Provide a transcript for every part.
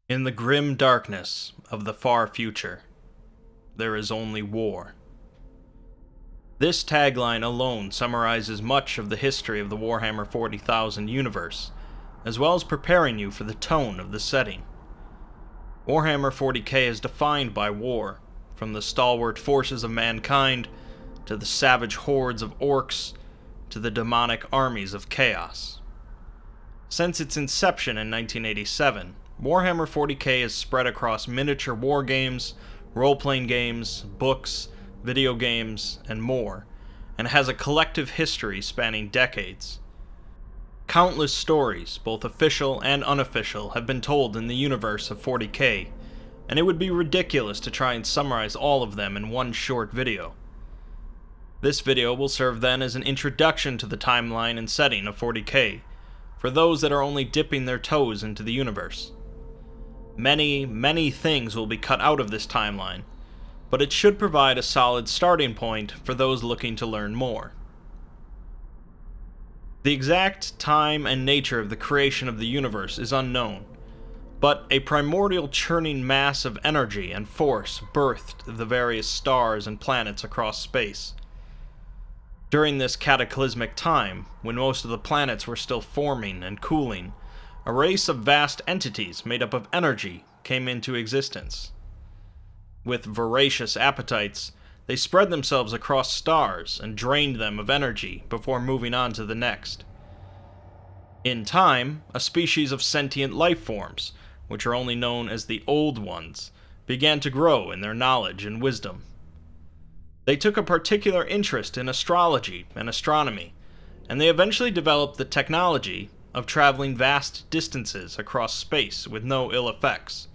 In the grim darkness of the far future, there is only war. This tagline alone summarizes much of the history of the Warhammer 40,000 universe, as well as preparing you for the tone of the setting. Warhammer 40k is defined by war, from the stalwart forces of mankind, to the savage hordes of orcs, to the demonic armies of chaos. Since its inception in 1987, Warhammer 40k is spread across miniature war games, role-playing games, books, video games, and more, and has a collective history spanning decades. Countless stories, both official and unofficial, have been told in the universe of 40k, and it would be ridiculous to try and summarize all of them in one short video. This video will serve then as an introduction to the timeline and setting of 40k, for those that are only dipping their toes into the universe. Many things will be cut out of this timeline, but it should provide a solid starting point for those looking to learn more. The exact time and nature of the creation of the universe is unknown, but a primordial churning mass of energy and force birthed the various stars and planets across space. During this cataclysmic time, when most of the planets were still forming and cooling, a race of vast entities made up of energy came into existence. With voracious appetites, they spread themselves across stars and drained them of energy before moving on to the next. In time, a species of sentient life forms, which are only known as the Old Ones, began to grow in their knowledge and wisdom. They took a particular interest in astrology and astronomy, and they eventually developed the technology of traveling vast distances across space with no ill effects.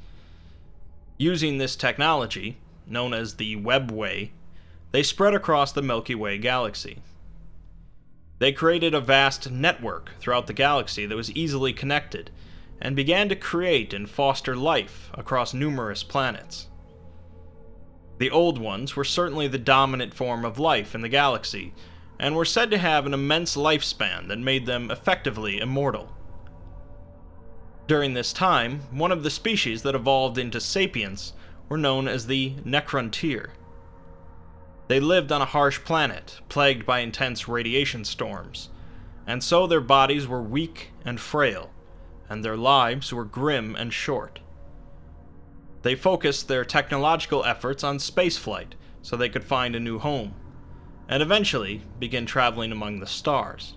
Using this technology, known as the Webway, they spread across the Milky Way galaxy. They created a vast network throughout the galaxy that was easily connected, and began to create and foster life across numerous planets. The Old Ones were certainly the dominant form of life in the galaxy, and were said to have an immense lifespan that made them effectively immortal. During this time, one of the species that evolved into sapience were known as the Necrontyr. They lived on a harsh planet, plagued by intense radiation storms, and so their bodies were weak and frail, and their lives were grim and short. They focused their technological efforts on spaceflight so they could find a new home, and eventually begin traveling among the stars.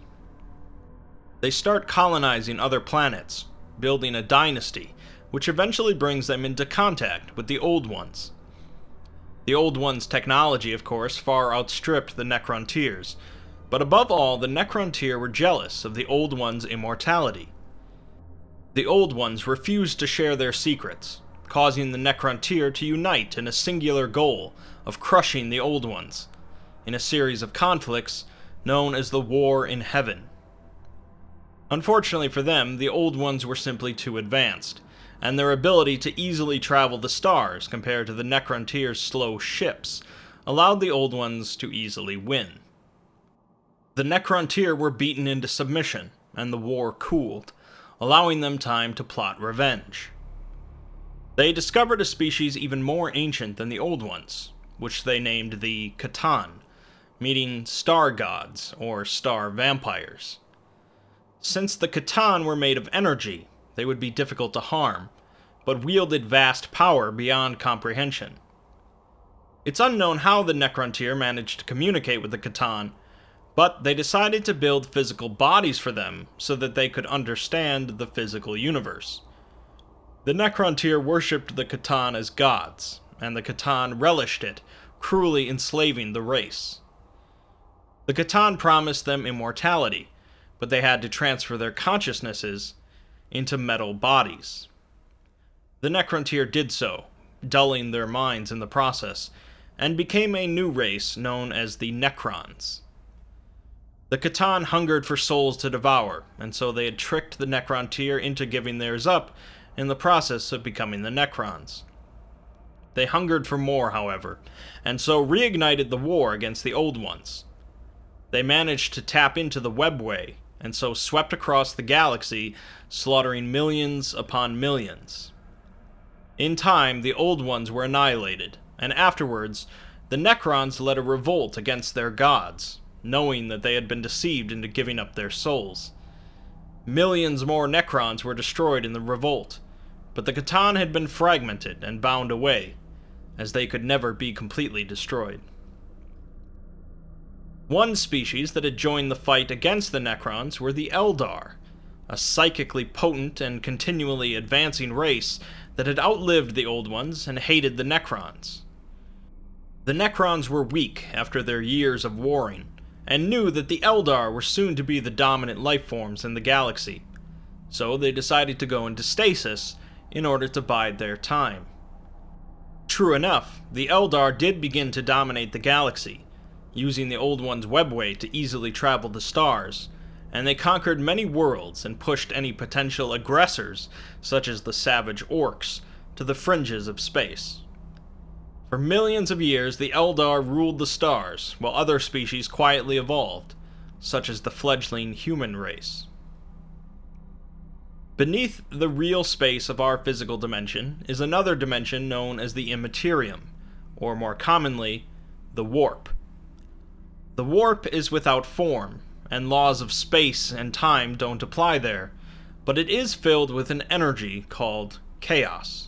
They start colonizing other planets, building a dynasty, which eventually brings them into contact with the Old Ones. The Old Ones' technology, of course, far outstripped the Necrontyrs, but above all, the Necrontyr were jealous of the Old Ones' immortality. The Old Ones refused to share their secrets, causing the Necrontyr to unite in a singular goal of crushing the Old Ones, in a series of conflicts known as the War in Heaven. Unfortunately for them, the Old Ones were simply too advanced, and their ability to easily travel the stars compared to the Necrontyr's slow ships allowed the Old Ones to easily win. The Necrontyr were beaten into submission, and the war cooled, allowing them time to plot revenge. They discovered a species even more ancient than the Old Ones, which they named the Catan, meaning star gods or star vampires. Since the Catan were made of energy, they would be difficult to harm, but wielded vast power beyond comprehension. It's unknown how the Necrontyr managed to communicate with the Catan, but they decided to build physical bodies for them so that they could understand the physical universe. The Necrontyr worshipped the Catan as gods, and the Catan relished it, cruelly enslaving the race. The Catan promised them immortality, but they had to transfer their consciousnesses into metal bodies. The Necrontyr did so, dulling their minds in the process, and became a new race known as the Necrons. The Catan hungered for souls to devour, and so they had tricked the Necrontyr into giving theirs up in the process of becoming the Necrons. They hungered for more, however, and so reignited the war against the Old Ones. They managed to tap into the Webway, and so swept across the galaxy, slaughtering millions upon millions. In time, the Old Ones were annihilated, and afterwards, the Necrons led a revolt against their gods, knowing that they had been deceived into giving up their souls. Millions more Necrons were destroyed in the revolt, but the Catan had been fragmented and bound away, as they could never be completely destroyed. One species that had joined the fight against the Necrons were the Eldar, a psychically potent and continually advancing race that had outlived the Old Ones and hated the Necrons. The Necrons were weak after their years of warring, and knew that the Eldar were soon to be the dominant lifeforms in the galaxy, so they decided to go into stasis in order to bide their time. True enough, the Eldar did begin to dominate the galaxy, using the Old One's webway to easily travel the stars, and they conquered many worlds and pushed any potential aggressors, such as the savage orcs, to the fringes of space. For millions of years, the Eldar ruled the stars, while other species quietly evolved, such as the fledgling human race. Beneath the real space of our physical dimension is another dimension known as the immaterium, or more commonly, the warp. The warp is without form, and laws of space and time don't apply there, but it is filled with an energy called chaos.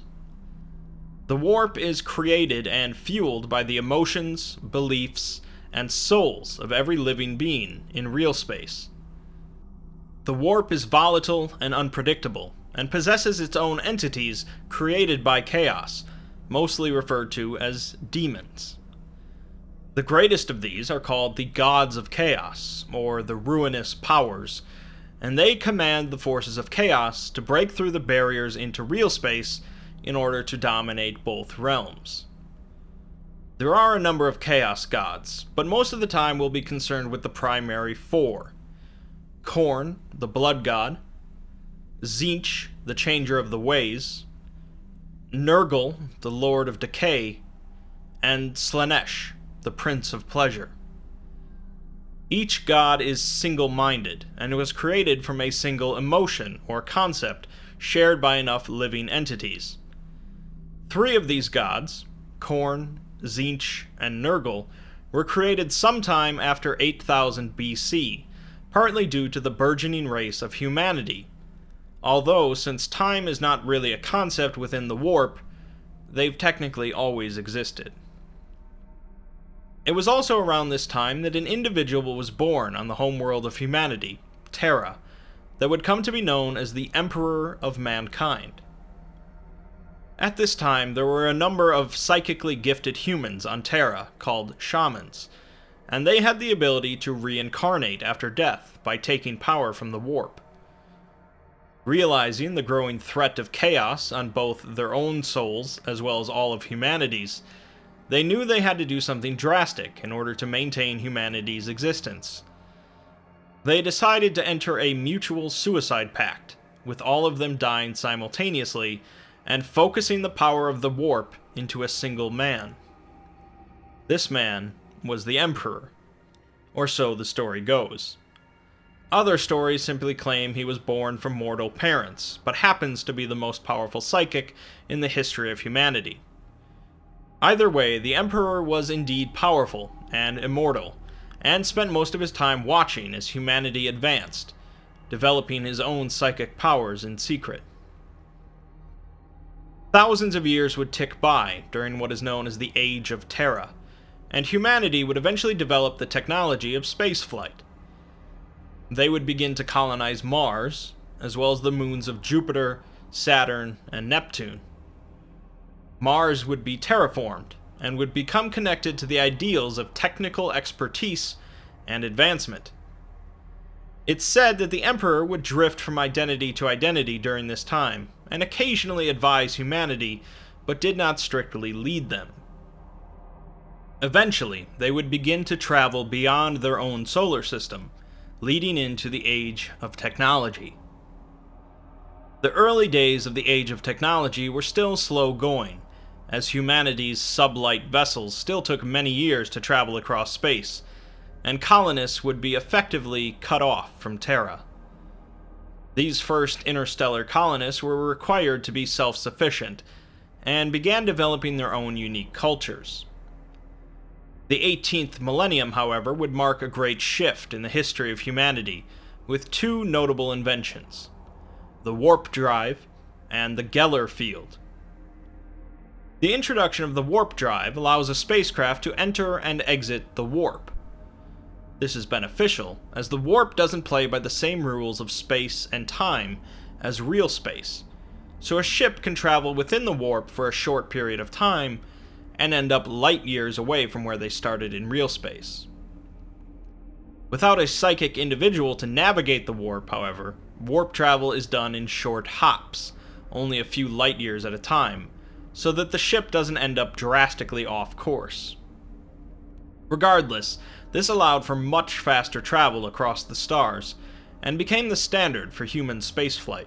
The warp is created and fueled by the emotions, beliefs, and souls of every living being in real space. The warp is volatile and unpredictable, and possesses its own entities created by chaos, mostly referred to as demons. The greatest of these are called the Gods of Chaos, or the Ruinous Powers, and they command the forces of chaos to break through the barriers into real space in order to dominate both realms. There are a number of chaos gods, but most of the time we'll be concerned with the primary four: Khorne, the blood god; Tzeentch, the changer of the ways; Nurgle, the lord of decay; and Slaanesh, the prince of pleasure. Each god is single-minded, and was created from a single emotion or concept shared by enough living entities. Three of these gods, Khorne, Tzeentch, and Nurgle, were created sometime after 8000 BC, partly due to the burgeoning race of humanity, although since time is not really a concept within the warp, they've technically always existed. It was also around this time that an individual was born on the homeworld of humanity, Terra, that would come to be known as the Emperor of Mankind. At this time, there were a number of psychically gifted humans on Terra called shamans, and they had the ability to reincarnate after death by taking power from the warp. Realizing the growing threat of chaos on both their own souls as well as all of humanity's, they knew they had to do something drastic in order to maintain humanity's existence. They decided to enter a mutual suicide pact, with all of them dying simultaneously, and focusing the power of the warp into a single man. This man was the Emperor, or so the story goes. Other stories simply claim he was born from mortal parents, but happens to be the most powerful psychic in the history of humanity. Either way, the Emperor was indeed powerful and immortal, and spent most of his time watching as humanity advanced, developing his own psychic powers in secret. Thousands of years would tick by during what is known as the Age of Terra, and humanity would eventually develop the technology of spaceflight. They would begin to colonize Mars, as well as the moons of Jupiter, Saturn, and Neptune. Mars would be terraformed, and would become connected to the ideals of technical expertise and advancement. It's said that the Emperor would drift from identity to identity during this time, and occasionally advise humanity, but did not strictly lead them. Eventually, they would begin to travel beyond their own solar system, leading into the Age of Technology. The early days of the Age of Technology were still slow going, as humanity's sublight vessels still took many years to travel across space, and colonists would be effectively cut off from Terra. These first interstellar colonists were required to be self-sufficient, and began developing their own unique cultures. The 18th millennium, however, would mark a great shift in the history of humanity, with two notable inventions: the warp drive and the Geller field. The introduction of the warp drive allows a spacecraft to enter and exit the warp. This is beneficial, as the warp doesn't play by the same rules of space and time as real space, so a ship can travel within the warp for a short period of time and end up light years away from where they started in real space. Without a psychic individual to navigate the warp, however, warp travel is done in short hops, only a few light years at a time, so that the ship doesn't end up drastically off course. Regardless, this allowed for much faster travel across the stars, and became the standard for human spaceflight.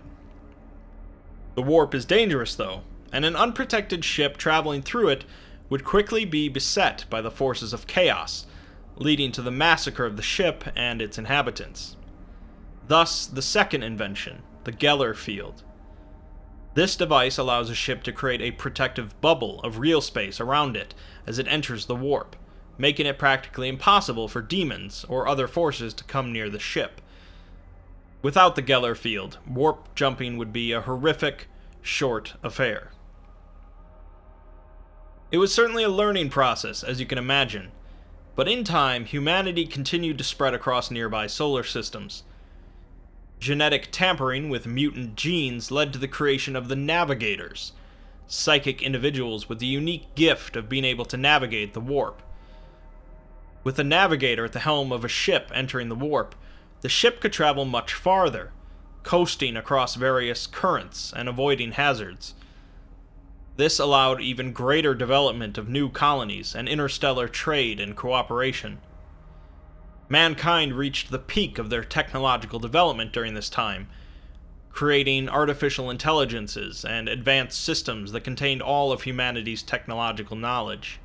The warp is dangerous though, and an unprotected ship traveling through it would quickly be beset by the forces of chaos, leading to the massacre of the ship and its inhabitants. Thus, the second invention, the Geller field. This device allows a ship to create a protective bubble of real space around it as it enters the warp, making it practically impossible for demons or other forces to come near the ship. Without the Geller field, warp jumping would be a horrific, short affair. It was certainly a learning process, as you can imagine, but in time, humanity continued to spread across nearby solar systems. Genetic tampering with mutant genes led to the creation of the Navigators, psychic individuals with the unique gift of being able to navigate the warp. With a navigator at the helm of a ship entering the warp, the ship could travel much farther, coasting across various currents and avoiding hazards. This allowed even greater development of new colonies and interstellar trade and cooperation. Mankind reached the peak of their technological development during this time, creating artificial intelligences and advanced systems that contained all of humanity's technological knowledge.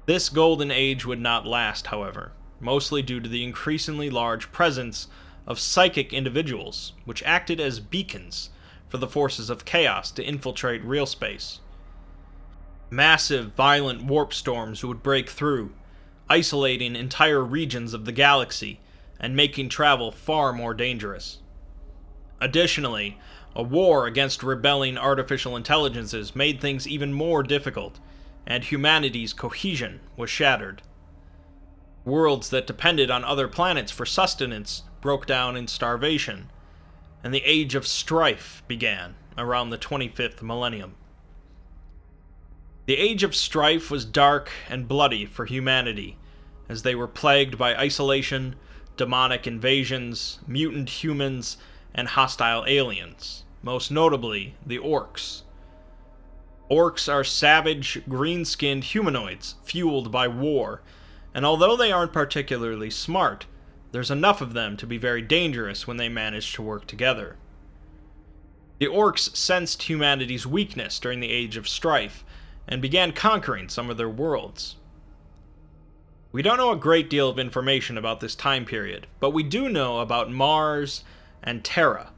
This golden age would not last, however, mostly due to the increasingly large presence of psychic individuals, which acted as beacons for the forces of chaos to infiltrate real space. Massive, violent warp storms would break through, isolating entire regions of the galaxy and making travel far more dangerous. Additionally, a war against rebelling artificial intelligences made things even more difficult, and humanity's cohesion was shattered. Worlds that depended on other planets for sustenance broke down in starvation, and the Age of Strife began around the 25th millennium. The Age of Strife was dark and bloody for humanity, as they were plagued by isolation, demonic invasions, mutant humans, and hostile aliens, most notably the orcs. Orcs are savage, green-skinned humanoids fueled by war, and although they aren't particularly smart, there's enough of them to be very dangerous when they manage to work together. The orcs sensed humanity's weakness during the Age of Strife, and began conquering some of their worlds. We don't know a great deal of information about this time period, but we do know about Mars and Terra.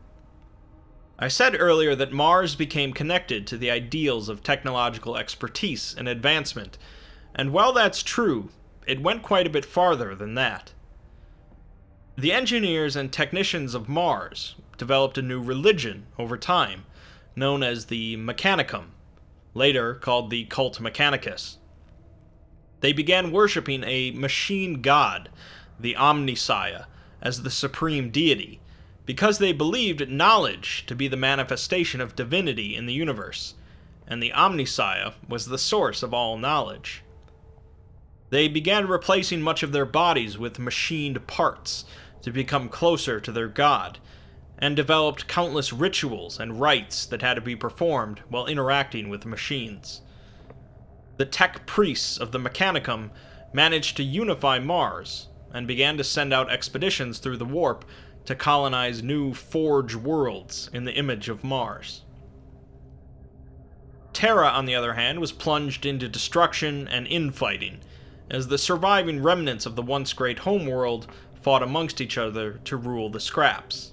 I said earlier that Mars became connected to the ideals of technological expertise and advancement, and while that's true, it went quite a bit farther than that. The engineers and technicians of Mars developed a new religion over time, known as the Mechanicum, later called the Cult Mechanicus. They began worshipping a machine god, the Omnissiah, as the supreme deity, because they believed knowledge to be the manifestation of divinity in the universe, and the Omnissiah was the source of all knowledge. They began replacing much of their bodies with machined parts to become closer to their god, and developed countless rituals and rites that had to be performed while interacting with machines. The tech priests of the Mechanicum managed to unify Mars, and began to send out expeditions through the warp to colonize new Forge worlds in the image of Mars. Terra, on the other hand, was plunged into destruction and infighting, as the surviving remnants of the once great homeworld fought amongst each other to rule the scraps.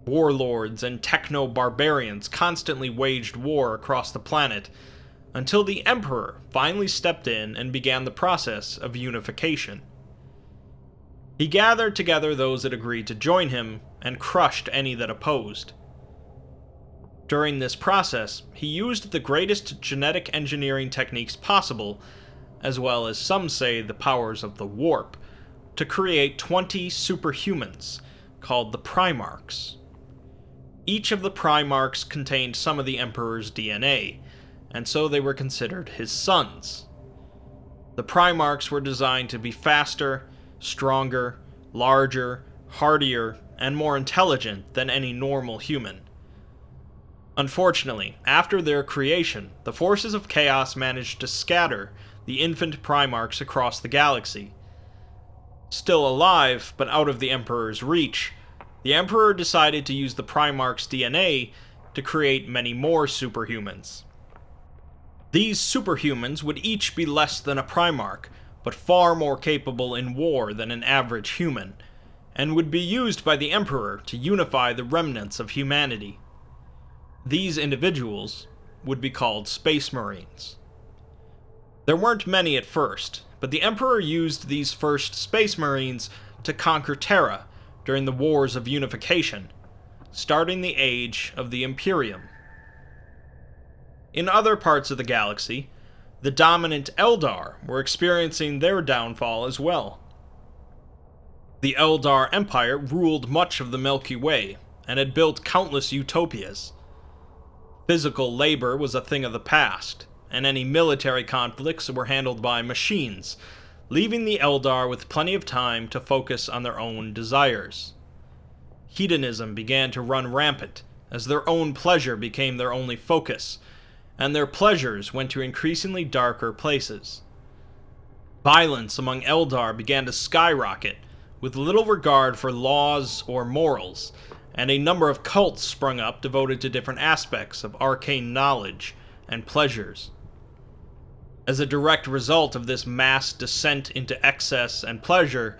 Warlords and techno-barbarians constantly waged war across the planet, until the Emperor finally stepped in and began the process of unification. He gathered together those that agreed to join him and crushed any that opposed. During this process, he used the greatest genetic engineering techniques possible, as well as some say the powers of the warp, to create 20 superhumans, called the Primarchs. Each of the Primarchs contained some of the Emperor's DNA, and so they were considered his sons. The Primarchs were designed to be faster, stronger, larger, hardier, and more intelligent than any normal human. Unfortunately, after their creation, the forces of chaos managed to scatter the infant Primarchs across the galaxy. Still alive, but out of the Emperor's reach, the Emperor decided to use the Primarch's DNA to create many more superhumans. These superhumans would each be less than a Primarch, but far more capable in war than an average human, and would be used by the Emperor to unify the remnants of humanity. These individuals would be called Space Marines. There weren't many at first, but the Emperor used these first Space Marines to conquer Terra during the Wars of Unification, starting the Age of the Imperium. In other parts of the galaxy, the dominant Eldar were experiencing their downfall as well. The Eldar Empire ruled much of the Milky Way and had built countless utopias. Physical labor was a thing of the past, and any military conflicts were handled by machines, leaving the Eldar with plenty of time to focus on their own desires. Hedonism began to run rampant, as their own pleasure became their only focus, and their pleasures went to increasingly darker places. Violence among Eldar began to skyrocket, with little regard for laws or morals, and a number of cults sprung up devoted to different aspects of arcane knowledge and pleasures. As a direct result of this mass descent into excess and pleasure,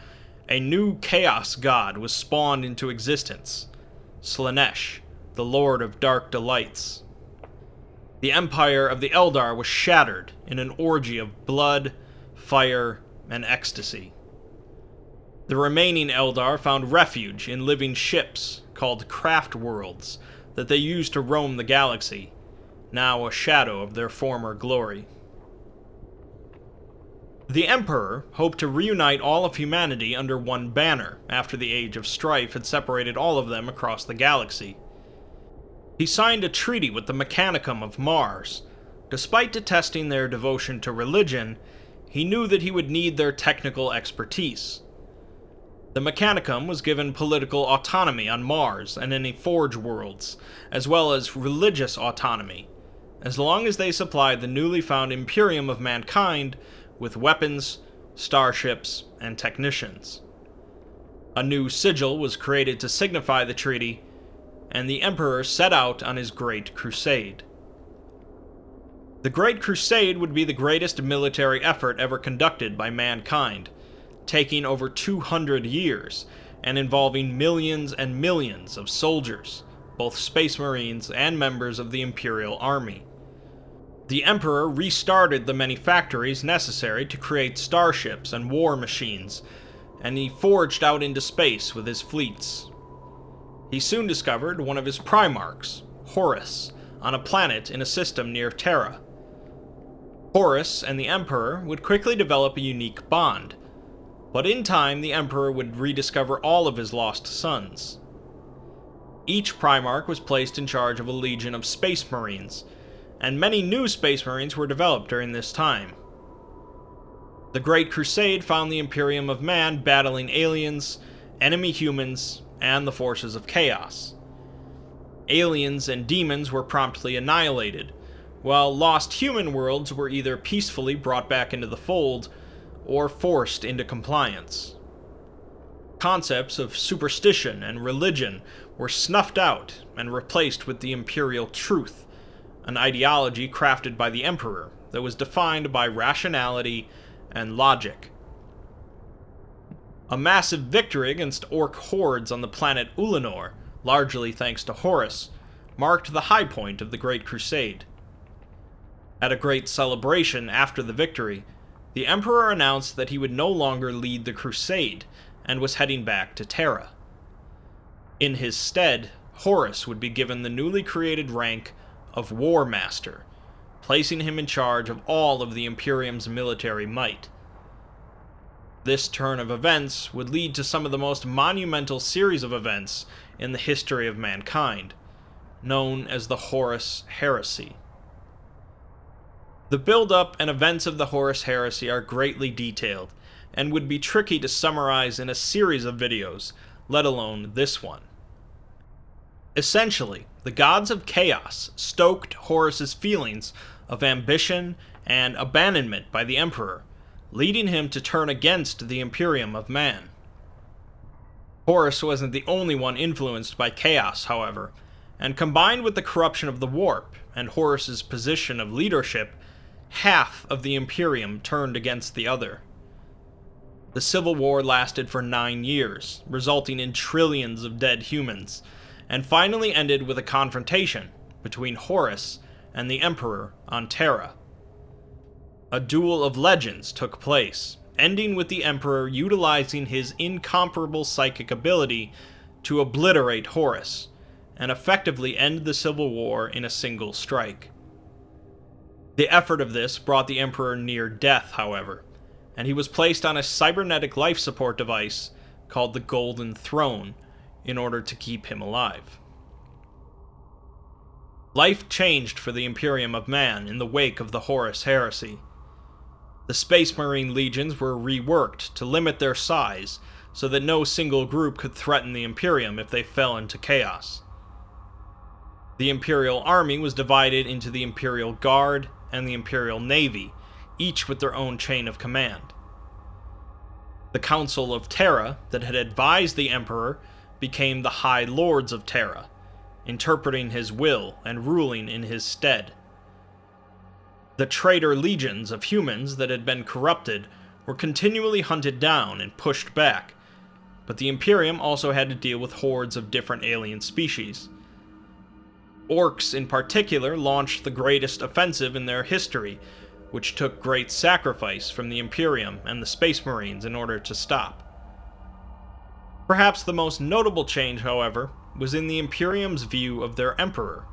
a new chaos god was spawned into existence, Slaanesh, the Lord of Dark Delights. The empire of the Eldar was shattered in an orgy of blood, fire, and ecstasy. The remaining Eldar found refuge in living ships called craft worlds that they used to roam the galaxy, now a shadow of their former glory. The Emperor hoped to reunite all of humanity under one banner after the Age of Strife had separated all of them across the galaxy. He signed a treaty with the Mechanicum of Mars. Despite detesting their devotion to religion, he knew that he would need their technical expertise. The Mechanicum was given political autonomy on Mars and any Forge worlds, as well as religious autonomy, as long as they supplied the newly found Imperium of mankind with weapons, starships, and technicians. A new sigil was created to signify the treaty, and the Emperor set out on his Great Crusade. The Great Crusade would be the greatest military effort ever conducted by mankind, taking over 200 years, and involving millions and millions of soldiers, both Space Marines and members of the Imperial Army. The Emperor restarted the many factories necessary to create starships and war machines, and he forged out into space with his fleets. He soon discovered one of his Primarchs, Horus, on a planet in a system near Terra. Horus and the Emperor would quickly develop a unique bond, but in time the Emperor would rediscover all of his lost sons. Each Primarch was placed in charge of a legion of Space Marines, and many new Space Marines were developed during this time. The Great Crusade found the Imperium of Man battling aliens, enemy humans, and the forces of chaos. Aliens and demons were promptly annihilated, while lost human worlds were either peacefully brought back into the fold or forced into compliance. Concepts of superstition and religion were snuffed out and replaced with the imperial truth, an ideology crafted by the Emperor that was defined by rationality and logic. A massive victory against orc hordes on the planet Ulanor largely thanks to Horus, marked the high point of the Great Crusade. At a great celebration after the victory, the Emperor announced that he would no longer lead the crusade and was heading back to Terra. In his stead, Horus would be given the newly created rank of War Master, placing him in charge of all of the Imperium's military might. This turn of events would lead to some of the most monumental series of events in the history of mankind, known as the Horus heresy. The build-up and events of the Horus heresy are greatly detailed, and would be tricky to summarize in a series of videos, let alone this one. Essentially, the gods of chaos stoked Horus's feelings of ambition and abandonment by the Emperor, leading him to turn against the Imperium of man. Horus wasn't the only one influenced by chaos, however, and combined with the corruption of the Warp and Horus's position of leadership, half of the Imperium turned against the other. The Civil War lasted for 9 years, resulting in trillions of dead humans, and finally ended with a confrontation between Horus and the Emperor on Terra. A duel of legends took place, ending with the Emperor utilizing his incomparable psychic ability to obliterate Horus, and effectively end the Civil War in a single strike. The effort of this brought the Emperor near death, however, and he was placed on a cybernetic life support device called the Golden Throne in order to keep him alive. Life changed for the Imperium of Man in the wake of the Horus heresy. The Space Marine legions were reworked to limit their size so that no single group could threaten the Imperium if they fell into chaos. The Imperial Army was divided into the Imperial Guard and the Imperial Navy, each with their own chain of command. The Council of Terra that had advised the Emperor became the High Lords of Terra, interpreting his will and ruling in his stead. The traitor legions of humans that had been corrupted were continually hunted down and pushed back, but the Imperium also had to deal with hordes of different alien species. Orcs in particular launched the greatest offensive in their history, which took great sacrifice from the Imperium and the Space Marines in order to stop. Perhaps the most notable change, however, was in the Imperium's view of their Emperor.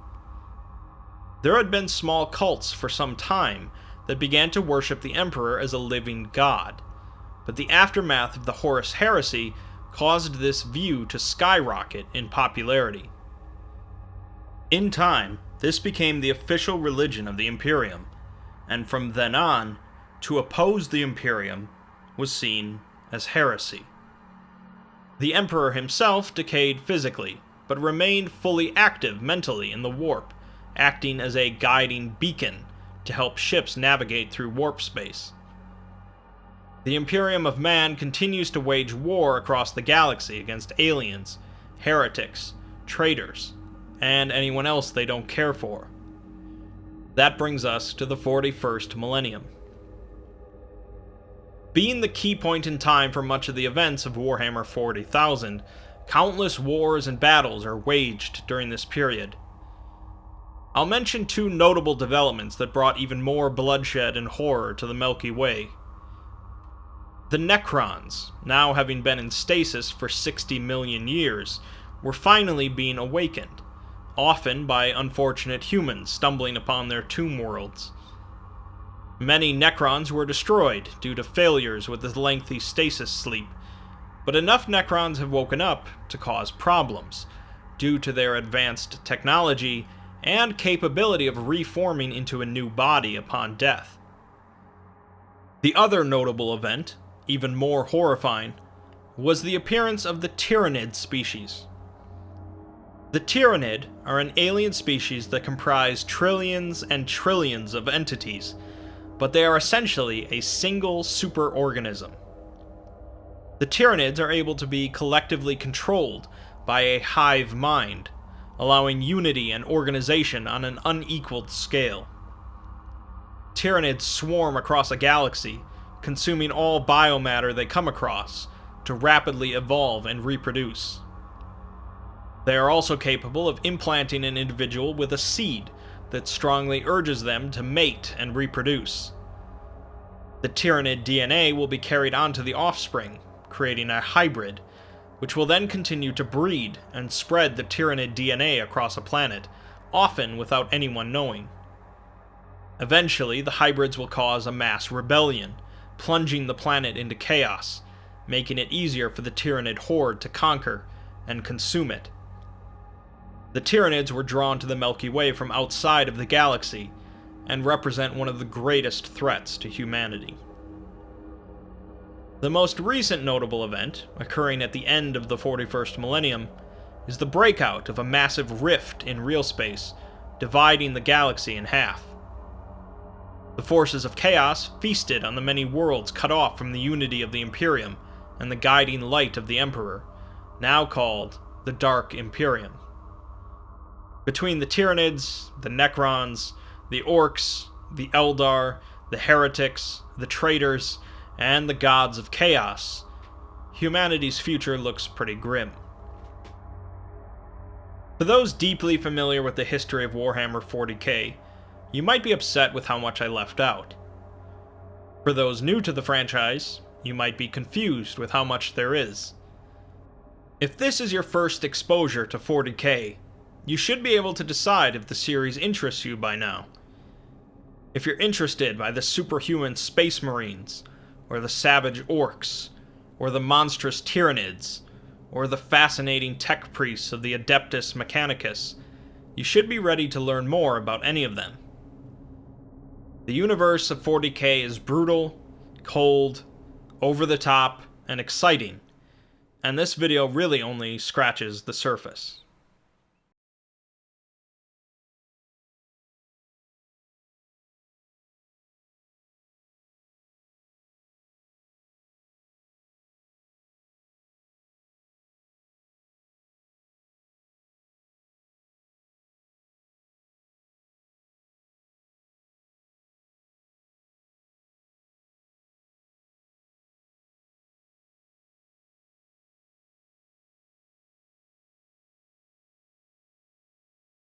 There had been small cults for some time that began to worship the Emperor as a living god, but the aftermath of the Horus heresy caused this view to skyrocket in popularity. In time, this became the official religion of the Imperium, and from then on, to oppose the Imperium was seen as heresy. The Emperor himself decayed physically, but remained fully active mentally in the warp, acting as a guiding beacon to help ships navigate through warp space. The Imperium of Man continues to wage war across the galaxy against aliens, heretics, traitors, and anyone else they don't care for. That brings us to the 41st millennium. Being the key point in time for much of the events of Warhammer 40,000, countless wars and battles are waged during this period. I'll mention 2 notable developments that brought even more bloodshed and horror to the Milky Way. The Necrons, now having been in stasis for 60 million years, were finally being awakened, often by unfortunate humans stumbling upon their tomb worlds. Many Necrons were destroyed due to failures with the lengthy stasis sleep, but enough Necrons have woken up to cause problems, due to their advanced technology and capability of reforming into a new body upon death. The other notable event, even more horrifying, was the appearance of the Tyrannid species. The Tyrannid are an alien species that comprise trillions and trillions of entities, but they are essentially a single superorganism. The Tyrannids are able to be collectively controlled by a hive mind, allowing unity and organization on an unequaled scale. Tyrannids swarm across a galaxy, consuming all biomatter they come across, to rapidly evolve and reproduce. They are also capable of implanting an individual with a seed that strongly urges them to mate and reproduce. The Tyranid DNA will be carried onto the offspring, creating a hybrid, which will then continue to breed and spread the Tyranid DNA across a planet, often without anyone knowing. Eventually, the hybrids will cause a mass rebellion, plunging the planet into chaos, making it easier for the Tyranid horde to conquer and consume it. The Tyranids were drawn to the Milky Way from outside of the galaxy, and represent one of the greatest threats to humanity. The most recent notable event, occurring at the end of the 41st millennium, is the breakout of a massive rift in real space, dividing the galaxy in half. The forces of chaos feasted on the many worlds cut off from the unity of the Imperium and the guiding light of the Emperor, now called the Dark Imperium. Between the Tyranids, the Necrons, the Orcs, the Eldar, the Heretics, the Traitors, and the Gods of Chaos, humanity's future looks pretty grim. For those deeply familiar with the history of Warhammer 40k, you might be upset with how much I left out. For those new to the franchise, you might be confused with how much there is. If this is your first exposure to 40k, you should be able to decide if the series interests you by now. If you're interested by the superhuman space marines, or the savage orcs, or the monstrous Tyranids, or the fascinating tech priests of the Adeptus Mechanicus, you should be ready to learn more about any of them. The universe of 40k is brutal, cold, over the top, and exciting, and this video really only scratches the surface.